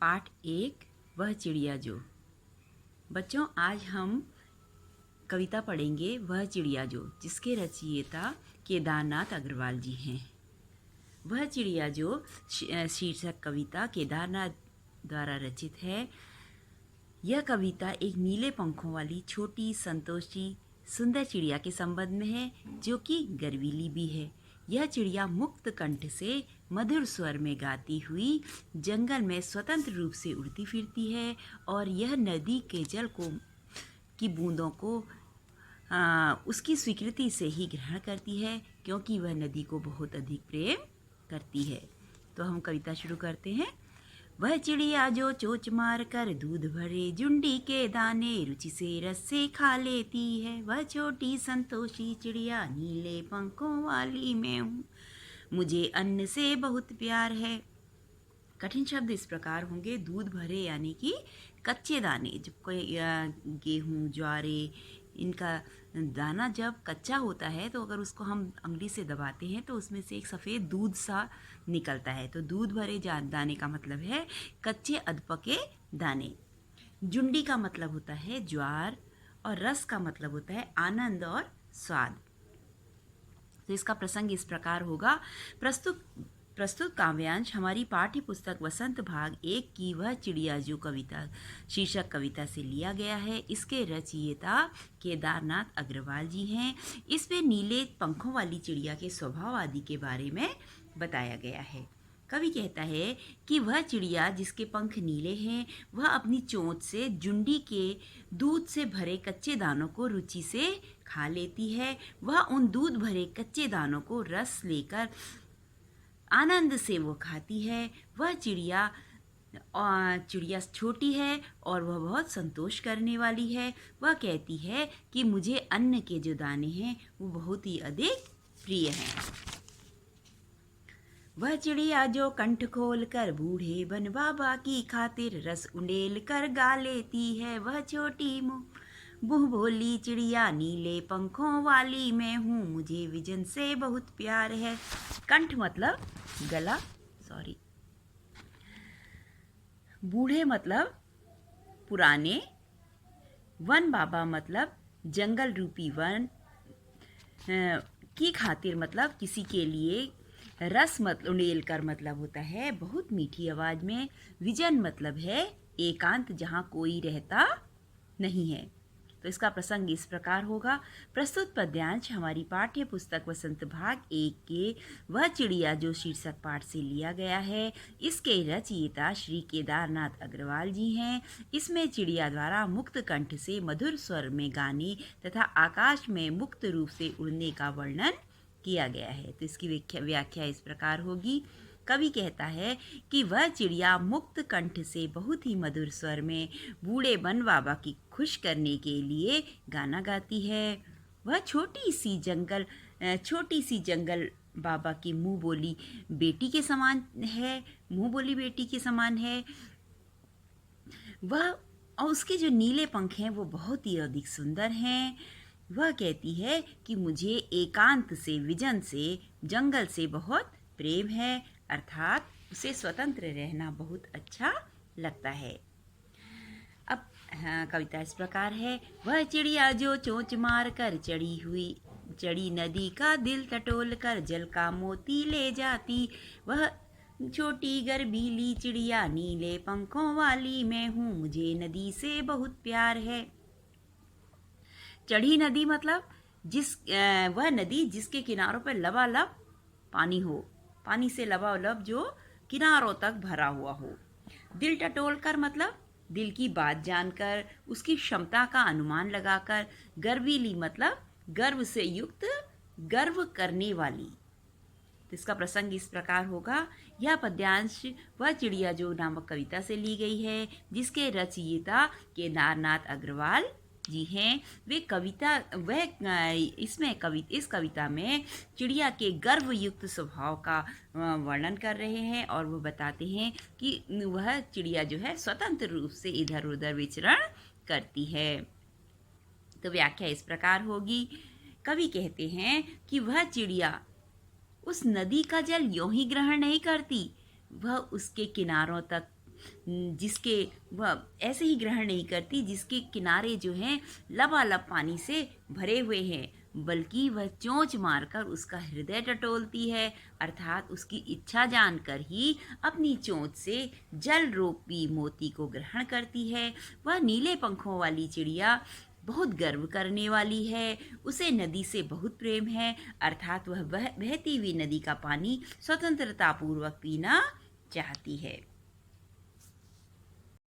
पाठ 1 वह चिड़िया जो। बच्चों, आज हम कविता पढ़ेंगे वह चिड़िया जो, जिसके रचयिता केदारनाथ अग्रवाल जी हैं। वह चिड़िया जो शीर्षक कविता केदारनाथ द्वारा रचित है। यह कविता एक नीले पंखों वाली छोटी संतोषी सुंदर चिड़िया के संबंध में है, जो कि गर्वीली भी है। यह चिड़िया मुक्त कंठ से मधुर स्वर में गाती हुई जंगल में स्वतंत्र रूप से उड़ती फिरती है और यह नदी के जल को की बूंदों को उसकी स्वीकृति से ही ग्रहण करती है, क्योंकि वह नदी को बहुत अधिक प्रेम करती है। तो हम कविता शुरू करते हैं। वह चिड़िया जो चोंच मार कर दूध भरे जुंडी के दाने रुचि से रस से खा लेती है, वह छोटी संतोषी चिड़िया नीले पंखों वाली मैं हूँ, मुझे अन्न से बहुत प्यार है। कठिन शब्द इस प्रकार होंगे। दूध भरे यानी कि कच्चे दाने, जब कोई गेहूँ ज्वारे इनका दाना जब कच्चा होता है तो अगर उसको हम अंगुली से दबाते हैं तो उसमें से एक सफ़ेद दूध सा निकलता है। तो दूध भरे दाने का मतलब है कच्चे अधपके दाने। जुंडी का मतलब होता है ज्वार और रस का मतलब होता है आनंद और स्वाद। तो इसका प्रसंग इस प्रकार होगा। प्रस्तुत काव्यांश हमारी पाठ्य पुस्तक वसंत भाग 1 की वह चिड़िया जो कविता शीर्षक कविता से लिया गया है। इसके रचयिता केदारनाथ अग्रवाल जी हैं। इसमें नीले पंखों वाली चिड़िया के स्वभाव आदि के बारे में बताया गया है। कवि कहता है कि वह चिड़िया जिसके पंख नीले हैं, वह अपनी चोंच से जुंडी के दूध से भरे कच्चे दानों को रुचि से खा लेती है। वह उन दूध भरे कच्चे दानों को रस लेकर आनंद से वो खाती है। वह चिड़िया छोटी है और वह बहुत संतोष करने वाली है। वह कहती है कि मुझे अन्न के जो दाने हैं वो बहुत ही अधिक प्रिय हैं। वह चिड़िया जो कंठ खोल कर बूढ़े बन बाबा की खातिर रस उंडेल कर गा लेती है, वह छोटी मुँह भोली चिड़िया नीले पंखों वाली मैं हूँ, मुझे विजन से बहुत प्यार है। कंठ मतलब गला, बूढ़े मतलब पुराने, वन बाबा मतलब जंगल रूपी वन की खातिर मतलब किसी के लिए, रस मतलब उंडेल कर मतलब होता है बहुत मीठी आवाज़ में, विजन मतलब है एकांत जहाँ कोई रहता नहीं है। तो इसका प्रसंग इस प्रकार होगा। प्रस्तुत पद्यांश हमारी पाठ्य पुस्तक वसंत भाग 1 के वह चिड़िया जो शीर्षक पाठ से लिया गया है। इसके रचयिता श्री केदारनाथ अग्रवाल जी हैं। इसमें चिड़िया द्वारा मुक्त कंठ से मधुर स्वर में गाने तथा आकाश में मुक्त रूप से उड़ने का वर्णन किया गया है। तो इसकी व्याख्या इस प्रकार होगी। कवि कहता है कि वह चिड़िया मुक्त कंठ से बहुत ही मधुर स्वर में बूढ़े बन बाबा की खुश करने के लिए गाना गाती है। वह छोटी सी जंगल बाबा की मुँह बोली बेटी के समान है। वह और उसके जो नीले पंख हैं वो बहुत ही अधिक सुंदर हैं। वह कहती है कि मुझे एकांत से, विजन से, जंगल से बहुत प्रेम है, अर्थात उसे स्वतंत्र रहना बहुत अच्छा लगता है। अब कविता इस प्रकार है। वह चिड़िया जो चोंच मार कर चढ़ी नदी का दिल टटोल कर जल का मोती ले जाती, वह छोटी गर्वीली चिड़िया नीले पंखों वाली मैं हूँ, मुझे नदी से बहुत प्यार है। चढ़ी नदी मतलब वह नदी जिसके किनारों पर लबालब पानी हो, पानी से लबालब जो किनारों तक भरा हुआ हो। दिल टटोल कर मतलब दिल की बात जानकर, उसकी क्षमता का अनुमान लगाकर। गर्वीली मतलब गर्व से युक्त, गर्व करने वाली। तो इसका प्रसंग इस प्रकार होगा। यह पद्यांश वह चिड़िया जो नामक कविता से ली गई है, जिसके रचयिता केदारनाथ अग्रवाल जी हैं। इस कविता में चिड़िया के गर्वयुक्त स्वभाव का वर्णन कर रहे हैं और वो बताते हैं कि वह चिड़िया जो है स्वतंत्र रूप से इधर उधर विचरण करती है। तो व्याख्या इस प्रकार होगी। कवि कहते हैं कि वह चिड़िया उस नदी का जल यूं ही ग्रहण नहीं करती, वह उसके किनारों तक जिसके वह ऐसे ही ग्रहण नहीं करती जिसके किनारे जो हैं लबालब पानी से भरे हुए हैं, बल्कि वह चोंच मारकर उसका हृदय टटोलती है, अर्थात उसकी इच्छा जानकर ही अपनी चोंच से जल रूपी मोती को ग्रहण करती है। वह नीले पंखों वाली चिड़िया बहुत गर्व करने वाली है, उसे नदी से बहुत प्रेम है, अर्थात वह बहती हुई नदी का पानी स्वतंत्रता पूर्वक पीना चाहती है।